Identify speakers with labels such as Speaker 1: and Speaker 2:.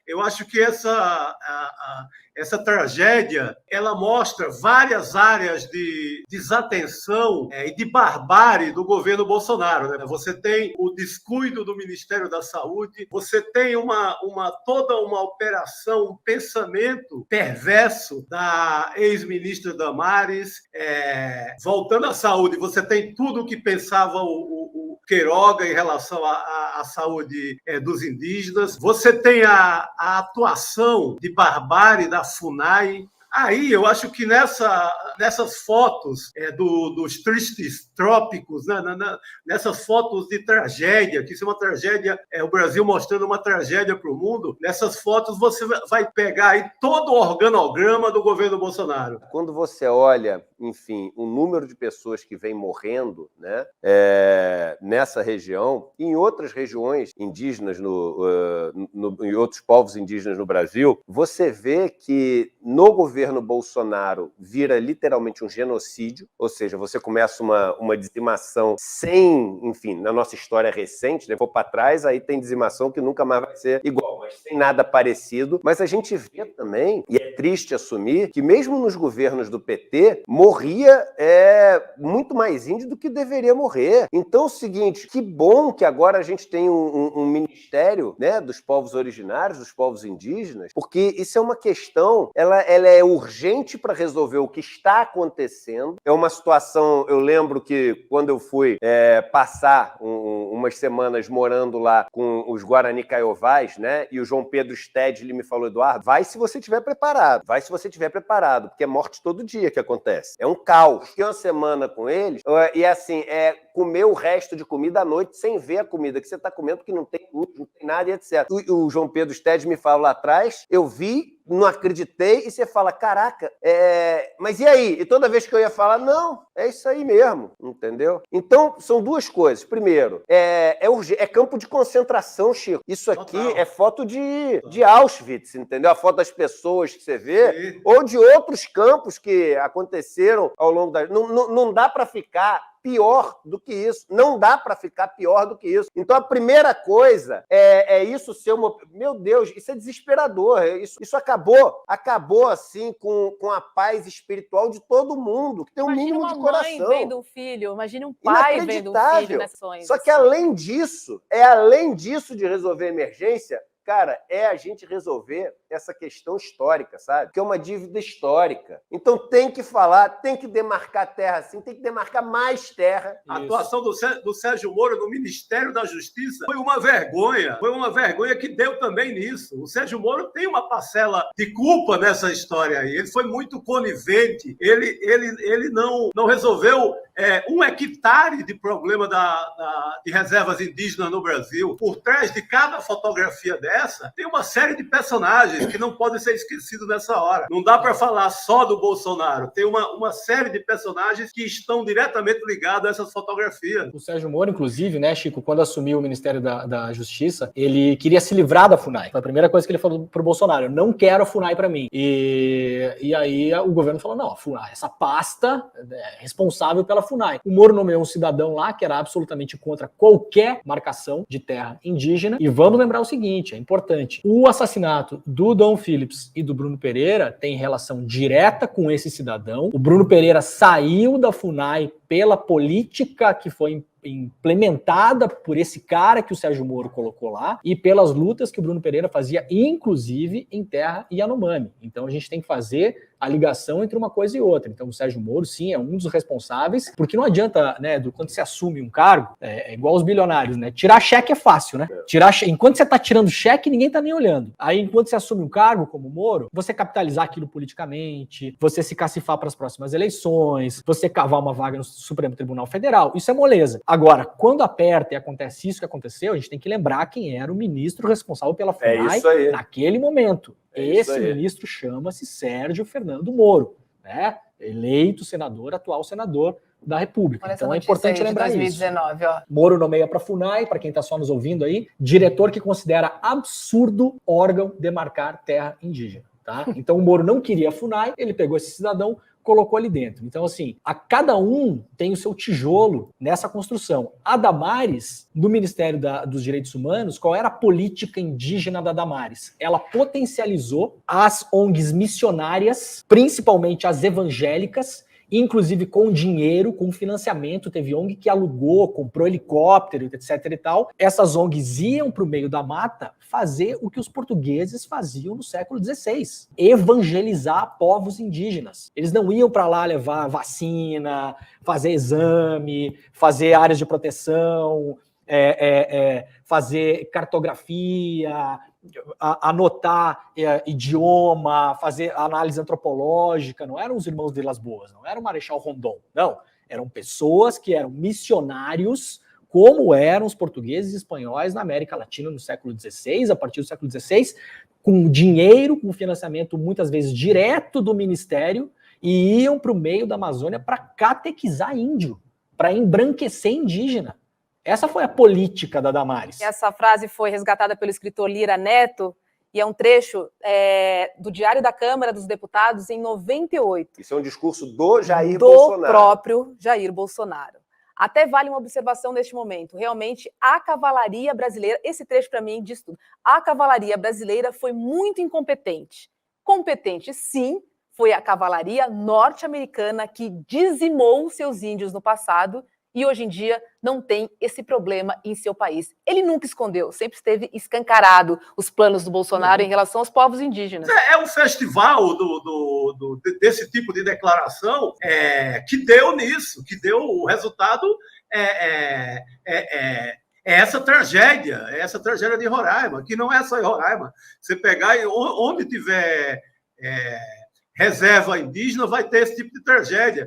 Speaker 1: Eu acho que essa tragédia ela mostra várias áreas de desatenção e de barbárie do governo Bolsonaro, né? Você tem o descuido do Ministério da Saúde, você tem toda uma operação, um pensamento perverso da ex-ministra Damares. Voltando à saúde, você tem tudo o que pensava o Queiroga em relação à saúde dos indígenas. Você tem a atuação de barbárie da FUNAI. Aí eu acho que nessas fotos dos tristes trópicos, né, nessas fotos de tragédia, que isso é uma tragédia, o Brasil mostrando uma tragédia para o mundo, nessas fotos você vai pegar aí todo o organograma do governo Bolsonaro.
Speaker 2: Quando você olha, enfim, o número de pessoas que vem morrendo, né, nessa região e em outras regiões indígenas, em outros povos indígenas no Brasil, você vê que no governo Bolsonaro vira literalmente um genocídio, ou seja, você começa uma dizimação sem, enfim, na nossa história recente, né, for para trás, aí tem dizimação que nunca mais vai ser igual, mas sem nada parecido. Mas a gente vê também, e é triste assumir, que mesmo nos governos do PT, morria muito mais índio do que deveria morrer. Então é o seguinte, que bom que agora a gente tem um ministério, né, dos povos originários, dos povos indígenas, porque isso é uma questão, ela é urgente para resolver o que está acontecendo. É uma situação, eu lembro que quando eu fui passar umas semanas morando lá com os Guarani Caiovás, né, e o João Pedro Stedley me falou, Eduardo, vai se você estiver preparado, porque é morte todo dia que acontece. É um caos. Fiquei uma semana com eles e assim, comer o resto de comida à noite sem ver a comida que você está comendo, porque não tem luz, não tem nada e etc. O João Pedro Stedley me falou lá atrás, eu vi, não acreditei, e você fala, caraca, mas e aí? E toda vez que eu ia falar, não, é isso aí mesmo, entendeu? Então, são duas coisas. Primeiro, é campo de concentração, Chico. Isso aqui é foto de Auschwitz, entendeu? A foto das pessoas que você vê, sim, ou de outros campos que aconteceram ao longo da... Não dá para ficar pior do que isso. Não dá para ficar pior do que isso. Então, a primeira coisa é isso ser uma... Meu Deus, isso é desesperador. Isso acabou assim, com a paz espiritual de todo mundo, que tem um mínimo de coração.
Speaker 3: Imagina uma mãe vendo um filho, imagina um pai vendo um filho nessas ações.
Speaker 2: Só que, além disso de resolver a emergência, cara, a gente resolver essa questão histórica, sabe? Que é uma dívida histórica. Então tem que falar, tem que demarcar terra assim, tem que demarcar mais terra.
Speaker 1: A atuação do Sérgio Moro no Ministério da Justiça foi uma vergonha que deu também nisso. O Sérgio Moro tem uma parcela de culpa nessa história aí. Ele foi muito conivente, ele não resolveu 1 hectare de problema de reservas indígenas no Brasil. Por trás de cada fotografia dessa, tem uma série de personagens que não podem ser esquecidos nessa hora. Não dá para falar só do Bolsonaro. Tem uma série de personagens que estão diretamente ligados a essas fotografias.
Speaker 4: O Sérgio Moro, inclusive, né, Chico, quando assumiu o Ministério da Justiça, ele queria se livrar da FUNAI. Foi a primeira coisa que ele falou pro Bolsonaro: eu não quero a FUNAI para mim. E aí o governo falou: não, a FUNAI, essa pasta é responsável pela FUNAI. O Moro nomeou um cidadão lá que era absolutamente contra qualquer marcação de terra indígena. E vamos lembrar o seguinte, é importante: o assassinato do Dom Phillips e do Bruno Pereira tem relação direta com esse cidadão. O Bruno Pereira saiu da FUNAI pela política que foi implementada por esse cara que o Sérgio Moro colocou lá e pelas lutas que o Bruno Pereira fazia, inclusive em terra Yanomami. Então a gente tem que fazer a ligação entre uma coisa e outra. Então o Sérgio Moro, sim, é um dos responsáveis, porque não adianta, né, quando você assume um cargo, é igual os bilionários, né? Tirar cheque é fácil, né? Enquanto você tá tirando cheque, ninguém tá nem olhando. Aí, enquanto você assume um cargo como o Moro, você capitalizar aquilo politicamente, você se cacifar para as próximas eleições, você cavar uma vaga no Supremo Tribunal Federal, isso é moleza. Agora, quando aperta e acontece isso que aconteceu, a gente tem que lembrar quem era o ministro responsável pela FUNAI naquele momento. Esse ministro chama-se Sérgio Fernando Moro, né? Eleito senador, atual senador da República. Então é importante lembrar 2019, isso. Ó. Moro nomeia para a FUNAI, para quem está só nos ouvindo aí, diretor que considera absurdo órgão demarcar terra indígena. Tá? Então o Moro não queria a FUNAI, ele pegou esse cidadão, colocou ali dentro. Então, assim, a cada um tem o seu tijolo nessa construção. A Damares, no Ministério dos Direitos Humanos, qual era a política indígena da Damares? Ela potencializou as ONGs missionárias, principalmente as evangélicas, inclusive com dinheiro, com financiamento. Teve ONG que alugou, comprou helicóptero, etc. e tal. Essas ONGs iam para o meio da mata fazer o que os portugueses faziam no século XVI, evangelizar povos indígenas. Eles não iam para lá levar vacina, fazer exame, fazer áreas de proteção, fazer cartografia, anotar idioma, fazer análise antropológica. Não eram os irmãos de Las Boas, não era o Marechal Rondon, não. Eram pessoas que eram missionários, como eram os portugueses e espanhóis na América Latina no século XVI, a partir do século XVI, com dinheiro, com financiamento muitas vezes direto do ministério, e iam para o meio da Amazônia para catequizar índio, para embranquecer indígena. Essa foi a política da Damares.
Speaker 3: Essa frase foi resgatada pelo escritor Lira Neto, e é um trecho do Diário da Câmara dos Deputados em 98.
Speaker 2: Isso é um discurso do Jair Bolsonaro.
Speaker 3: Do próprio Jair Bolsonaro. Até vale uma observação neste momento. Realmente, a cavalaria brasileira, esse trecho para mim diz tudo, a cavalaria brasileira foi muito incompetente. Competente, sim, foi a cavalaria norte-americana que dizimou seus índios no passado e hoje em dia não tem esse problema em seu país. Ele nunca escondeu, sempre esteve escancarado os planos do Bolsonaro em relação aos povos indígenas.
Speaker 1: É um festival desse tipo de declaração que deu nisso, que deu o resultado essa tragédia de Roraima, que não é só em Roraima. Você pegar onde tiver reserva indígena, vai ter esse tipo de tragédia.